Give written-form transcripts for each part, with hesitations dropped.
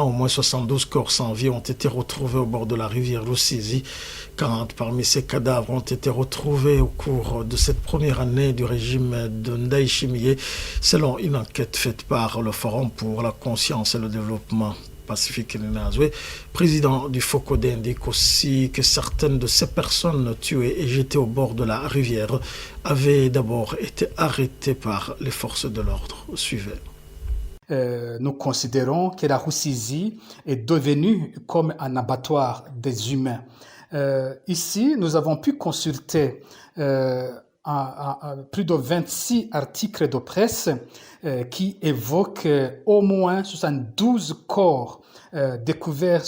Au moins 72 corps sans vie ont été retrouvés au bord de la rivière Rusizi. 40 parmi ces cadavres ont été retrouvés au cours de cette première année du régime de Ndayishimiye, selon une enquête faite par le Forum pour la conscience et le développement Pacifique Ninazwe. Président du FOCODE indique aussi que certaines de ces personnes tuées et jetées au bord de la rivière avaient d'abord été arrêtées par les forces de l'ordre. Suivez. Nous considérons que la Rusizi est devenue comme un abattoir des humains. Ici, nous avons pu consulter plus de 26 articles de presse qui évoquent au moins 72 corps découverts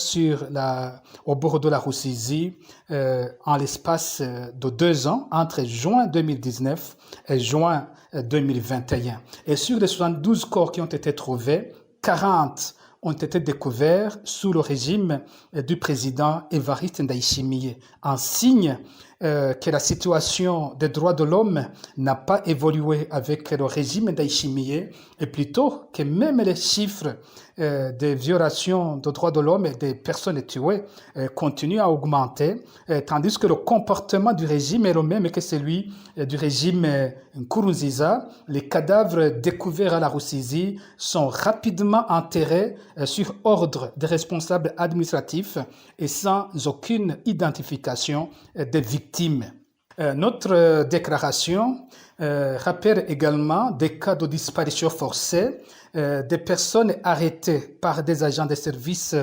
au bord de la Rusizi en l'espace de 2 ans, entre juin 2019 et juin 2021. Et sur les 72 corps qui ont été trouvés, 40 ont été découverts sous le régime du président Évariste Ndayishimiye, un signe que la situation des droits de l'homme n'a pas évolué avec le régime Ndayishimiye, et plutôt que même les chiffres des violations des droits de l'homme et des personnes tuées continuent à augmenter, tandis que le comportement du régime est le même que celui du régime Nkurunziza. Les cadavres découverts à la Rusizi sont rapidement enterrés sur ordre des responsables administratifs et sans aucune identification des victimes. Notre déclaration rappelle également des cas de disparition forcée, des personnes arrêtées par des agents des services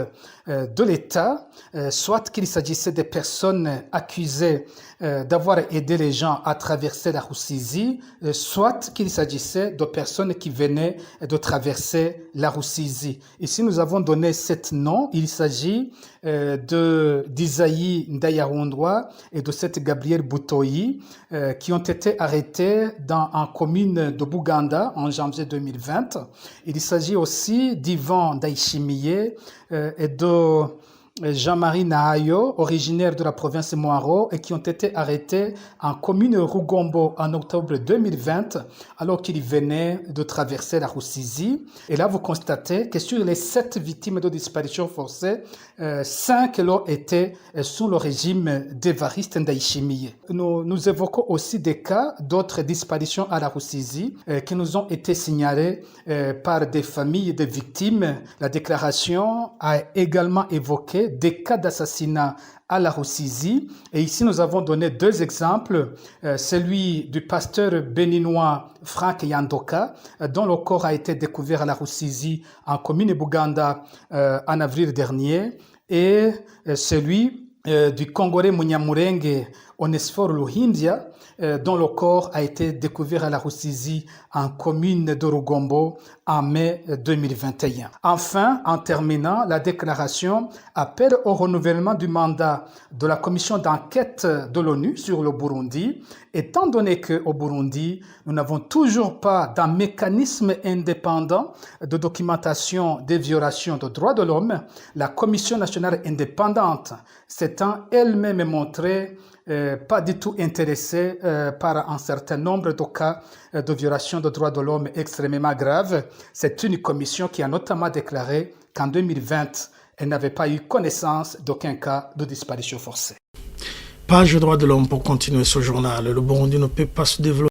de l'État, soit qu'il s'agissait des personnes accusées d'avoir aidé les gens à traverser la Rusizi, soit qu'il s'agissait de personnes qui venaient de traverser la Rusizi. Ici, nous avons donné 7 noms. Il s'agit d'Isaïe Ndayahundwa et de cette Gabriel Boutoyi qui ont été arrêtés en commune de Buganda en janvier 2020. Il s'agit aussi d'Ivan Ndayishimiye et de Jean-Marie Nahayo, originaire de la province Moaro, et qui ont été arrêtés en commune Rugombo en octobre 2020, alors qu'ils venaient de traverser la Rusizi. Et là, vous constatez que sur les 7 victimes de disparition forcée, 5 l'ont été sous le régime d'Évariste Ndayishimiye. Nous évoquons aussi des cas d'autres disparitions à la Rusizi qui nous ont été signalés par des familles de victimes. La déclaration a également évoqué des cas d'assassinat à la Rusizi. Et ici, nous avons donné 2 exemples. Celui du pasteur béninois Frank Yandoka, dont le corps a été découvert à la Rusizi en commune Buganda en avril dernier, et celui du Congolais Munyamurenge Onesphore Luhindia, dont le corps a été découvert à la Rusizi en commune de Rugombo en mai 2021. Enfin, en terminant, la déclaration appelle au renouvellement du mandat de la commission d'enquête de l'ONU sur le Burundi, étant donné qu'au Burundi, nous n'avons toujours pas d'un mécanisme indépendant de documentation des violations des droits de l'homme. La commission nationale indépendante s'étant elle-même montrée pas du tout intéressée par un certain nombre de cas de violation des droits de l'homme extrêmement graves. C'est une commission qui a notamment déclaré qu'en 2020, elle n'avait pas eu connaissance d'aucun cas de disparition forcée. Page droits de l'homme pour continuer ce journal. Le Burundi ne peut pas se développer